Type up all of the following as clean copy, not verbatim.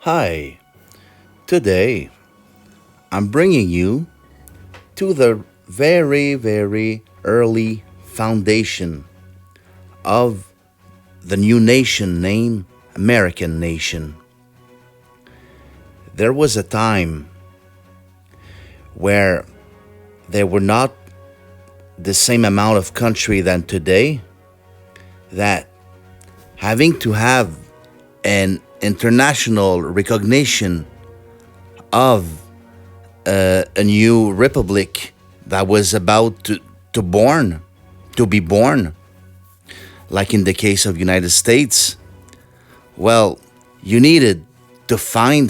Hi, today I'm bringing you to the very, very early foundation of the new nation named American Nation. There was a time where there were not the same amount of country than today, that having to have an international recognition of a new republic that was about to be born, like in the case of United States. Well, you needed to find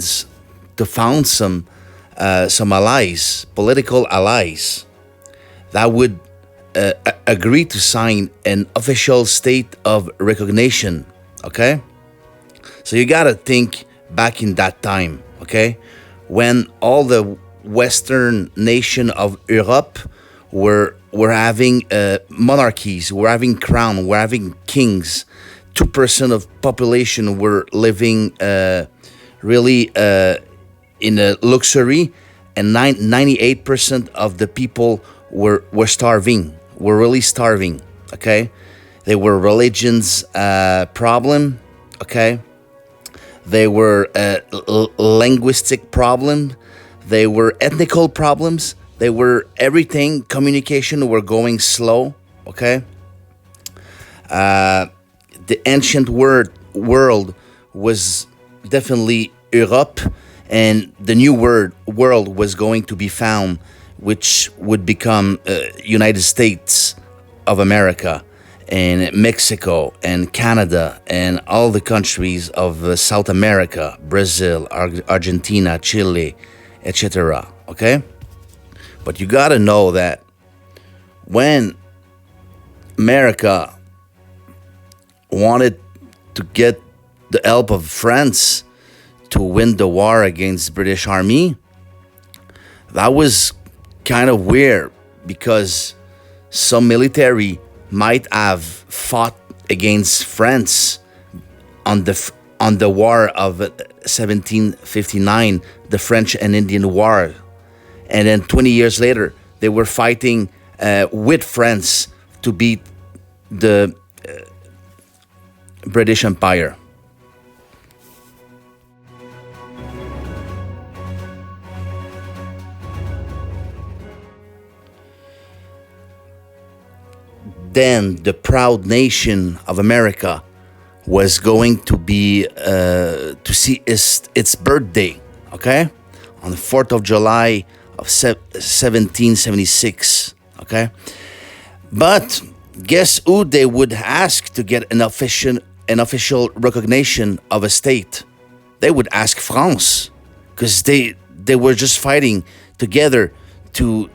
to found some allies, political allies, that would agree to sign an official state of recognition. Okay, so you gotta think back in that time. Okay, when all the Western nation of Europe were having monarchies, were having crown, were having kings. 2% of population were living really in a luxury, and 98% of the people were starving, were really starving. Okay, they were religions problem. Okay, they were linguistic problem. They were ethnical problems. They were everything. Communication were going slow. Okay, the ancient world was definitely Europe, and the new world was going to be found, which would become United States of America, and Mexico, and Canada, and all the countries of South America, Brazil, Argentina, Chile, etc. Okay? But you gotta know that when America wanted to get the help of France to win the war against British Army, that was kind of weird, because some military might have fought against France on the war of 1759, the French and Indian War, and then 20 years later they were fighting with France to beat the British Empire. Then the proud nation of America was going to be to see its birthday. Okay, on the 4th of July of 1776. Okay, but guess who they would ask to get an official recognition of a state? They would ask France, because they were just fighting together to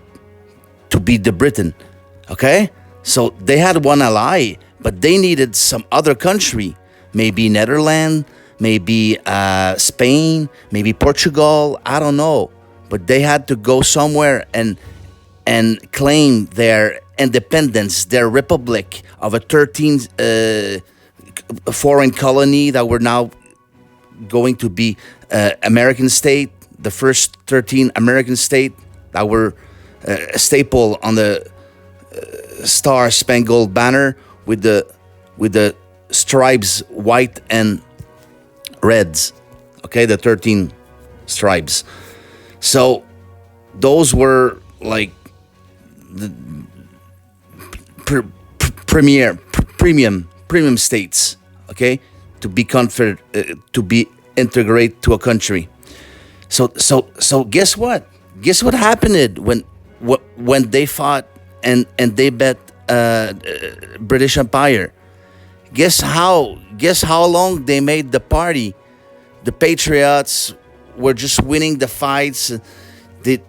beat the Britain. Okay, so they had one ally, but they needed some other country, maybe Netherlands, maybe Spain, maybe Portugal. I don't know, but they had to go somewhere and claim their independence, their republic of a 13th foreign colony that were now going to be American state, the first 13 American state that were a staple on the Star Spangled Banner with the stripes white and reds. Okay, the 13 stripes. So those were like the premium states. Okay, to be to be integrate to a country. So guess what? Guess what happened when they fought and they bet British Empire? Guess how long they made the party? The Patriots were just winning the fights. They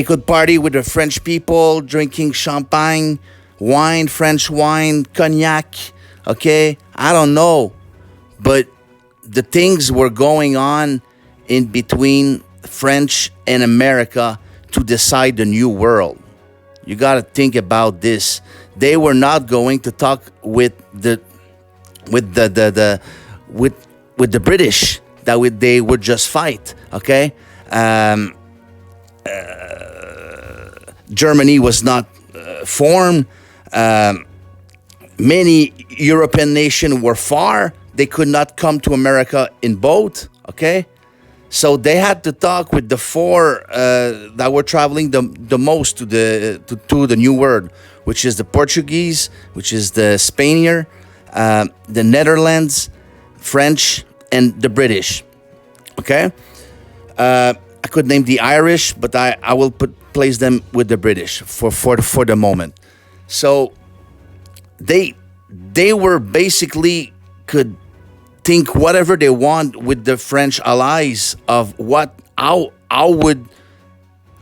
could party with the French people, drinking champagne, wine, French wine, cognac. Okay, I don't know, but the things were going on in between French and America to decide the new world. You got to think about this. They were not going to talk with the British. they would just fight. Okay, Germany was not formed. Many European nations were far. They could not come to America in boat. Okay, so they had to talk with the four that were traveling the most to the New World, which is the Portuguese, which is the Spaniard, the Netherlands, French, and the British. Okay, I could name the Irish, but I will place them with the British for the moment. So they were basically could think whatever they want with the French allies of how would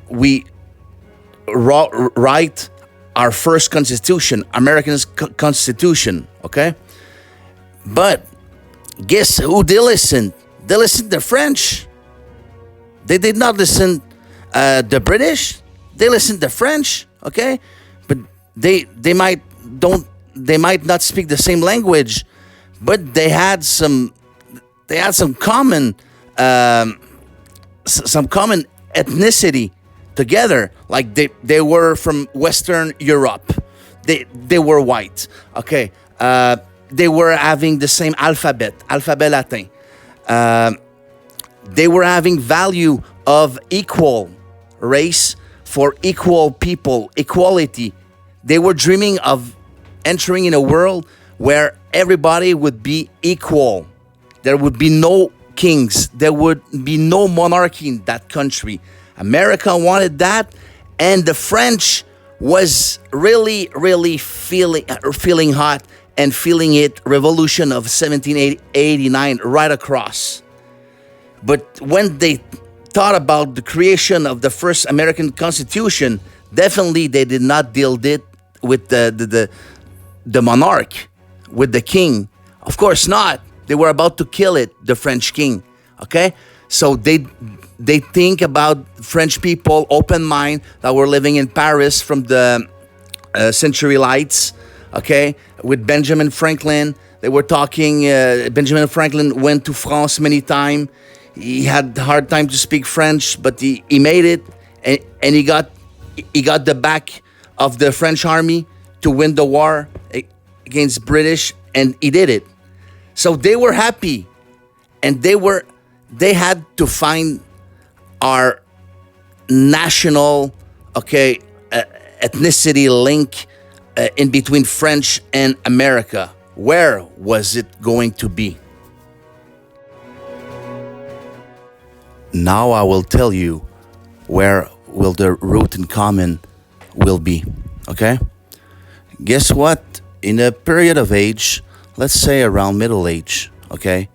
we write our first constitution, American Constitution. Okay, but guess who they listened? They listened to French. They did not listen the British. They listened to French. Okay, but they might not speak the same language, but they had some common some common ethnicity together. Like they were from Western Europe. They were white. Okay, they were having the same alphabet Latin. They were having value of equal race for equal people, equality. They were dreaming of entering in a world where everybody would be equal. There would be no kings. There would be no monarchy in that country. America wanted that, and the French was really feeling hot and feeling it. Revolution of 1789 right across. But when they thought about the creation of the first American Constitution, definitely they did not deal it with the monarch, with the king. Of course not. They were about to kill it, the French king. Okay, so they think about French people, open mind, that were living in Paris from the Century Lights. Okay, with Benjamin Franklin, they were talking. Benjamin Franklin went to France many times. He had a hard time to speak French, but he made it, and he got the back of the French army to win the war against British, and he did it. So they were happy, and they had to find our national, ethnicity link in between French and America. Where was it going to be? Now I will tell you where will the root in common will be. Okay? Guess what? In a period of age, let's say around middle age, okay,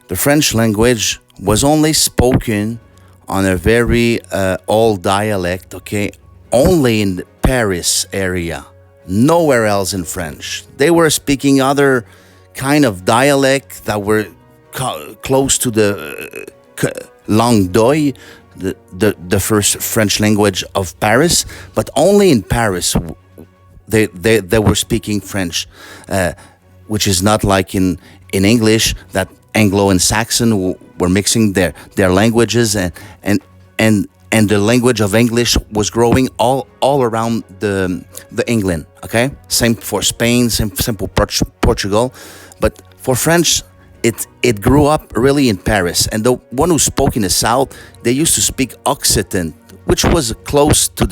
the French language was only spoken on a very old dialect, okay, only in the Paris area, nowhere else in French. They were speaking other kind of dialect that were close to the langue d'oil, the first French language of Paris, but only in Paris they were speaking French, which is not like in English that Anglo and Saxon were mixing their languages, and the language of English was growing all around the England. Okay, same for Spain, same for Portugal, but for French, it grew up really in Paris. And the one who spoke in the south, they used to speak Occitan, which was close to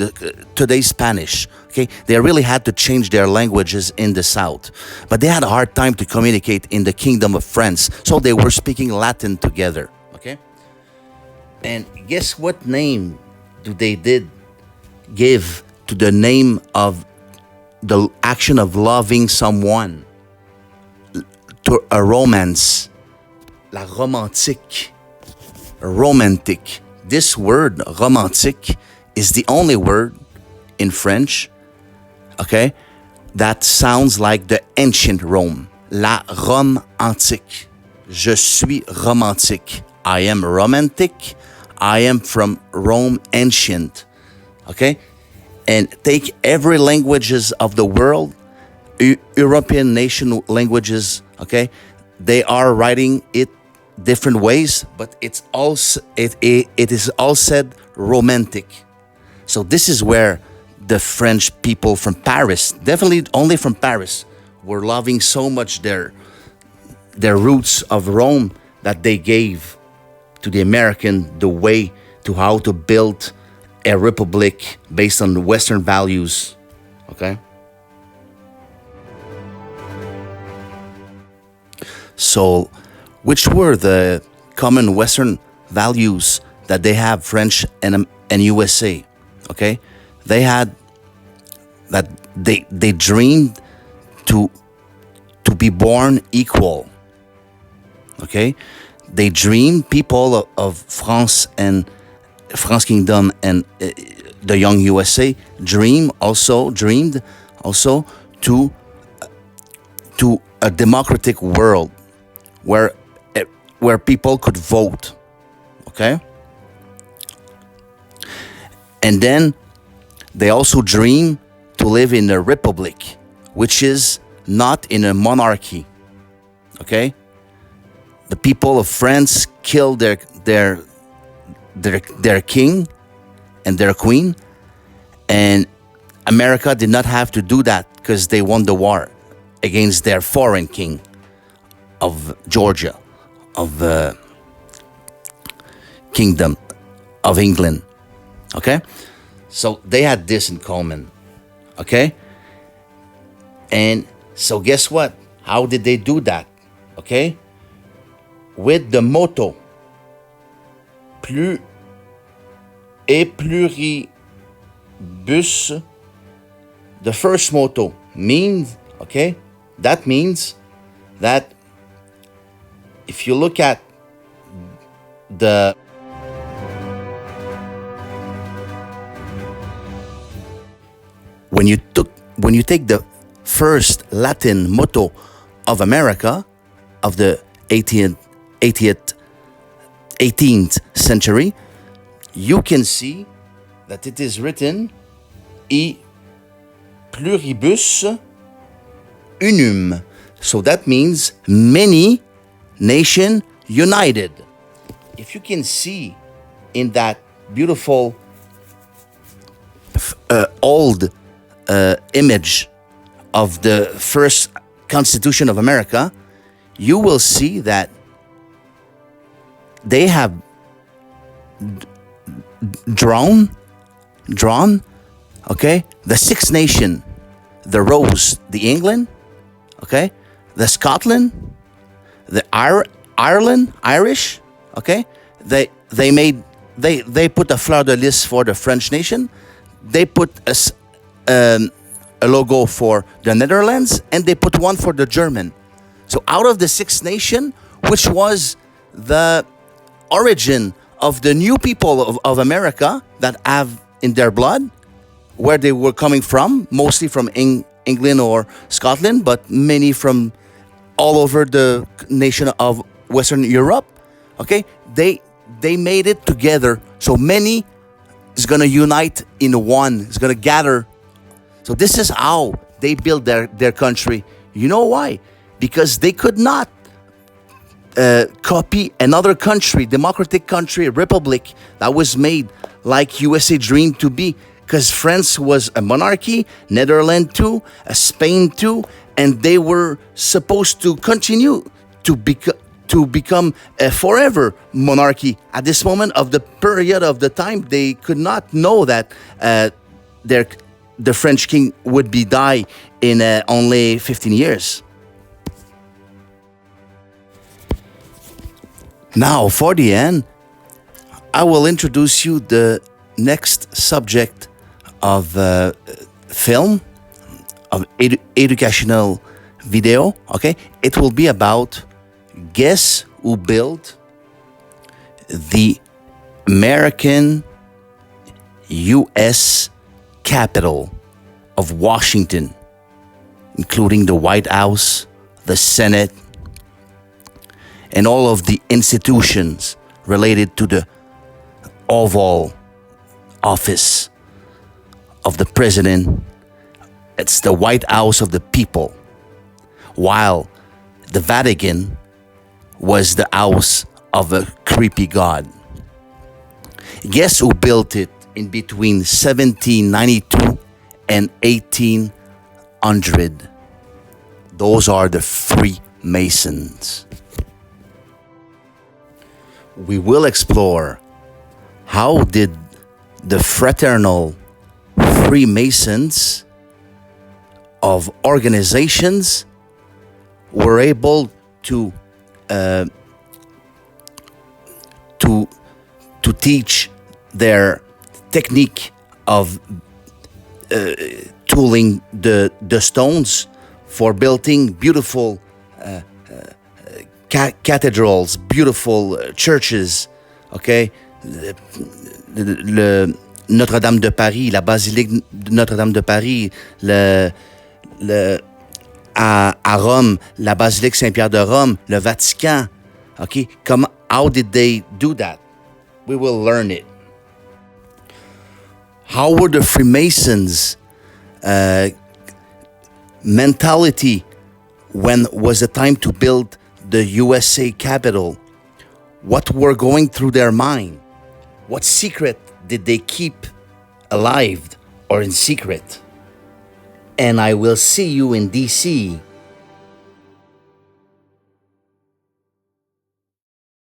today's Spanish. Okay, they really had to change their languages in the south, but they had a hard time to communicate in the Kingdom of France, so they were speaking Latin together. Okay, and guess what name did give to the name of the action of loving someone? To a romance, la romantique, romantic. This word romantique is the only word in French, okay, that sounds like the ancient Rome. La Rome antique. Je suis romantique. I am romantic. I am from Rome ancient. Okay, and take every languages of the world, European nation languages. Okay, they are writing it different ways, but it is all said romantic. So this is where the French people from Paris, definitely only from Paris, were loving so much their roots of Rome that they gave to the American the way to how to build a republic based on Western values. Okay? So, which were the common Western values that they have, French and USA? Okay? They had that they dreamed to be born equal. Okay? They dreamed, people of France and France Kingdom and the young USA dreamed also to a democratic world where people could vote. Okay? And then they also dream to live in a republic, which is not in a monarchy. Okay? The people of France killed their king and their queen, and America did not have to do that because they won the war against their foreign king of Georgia, of the Kingdom of England. Okay? So they had this in common. Okay? And so guess what? How did they do that? Okay? With the motto, plus et pluribus. The first motto means, okay, that means that if you look at the when you take the first Latin motto of America of the 18th century, you can see that it is written E pluribus unum. So that means many nation united. If you can see in that beautiful old image of the first Constitution of America, you will see that they have drawn, okay, the Six Nation, the Rose, the England, okay, the Scotland, the Ireland, Irish, okay, they put a fleur de lis for the French nation, they put a logo for the Netherlands, and they put one for the German. So out of the Six Nation, which was the origin of the new people of America that have in their blood, where they were coming from, mostly from England or Scotland, but many from all over the nation of Western Europe, okay? They made it together. So many is going to unite in one. It's going to gather. So this is how they built their country. You know why? Because they could not copy another country, democratic country, republic that was made like USA dreamed to be. Because France was a monarchy, Netherlands too, Spain too, and they were supposed to continue to become a forever monarchy. At this moment of the period of the time, they could not know that the French king would die in only 15 years. Now, for the end, I will introduce you the next subject of film, of educational video, okay? It will be about guess who built the American U.S. capital of Washington, including the White House, the Senate, and all of the institutions related to the Oval Office of the President. It's the White House of the people, while the Vatican was the house of a creepy god. Guess who built it in between 1792 and 1800? Those are the Freemasons. We will explore how did the fraternal Freemasons of organizations were able to teach their technique of tooling the stones for building beautiful cathedrals, beautiful churches, okay? Le Notre-Dame de Paris, la basilique de Notre-Dame de Paris, à Rome, la basilique Saint-Pierre de Rome, le Vatican, okay? How did they do that? We will learn it. How were the Freemasons' mentality when was the time to build the USA Capitol? What were going through their mind? What secret did they keep alive or in secret? And I will see you in DC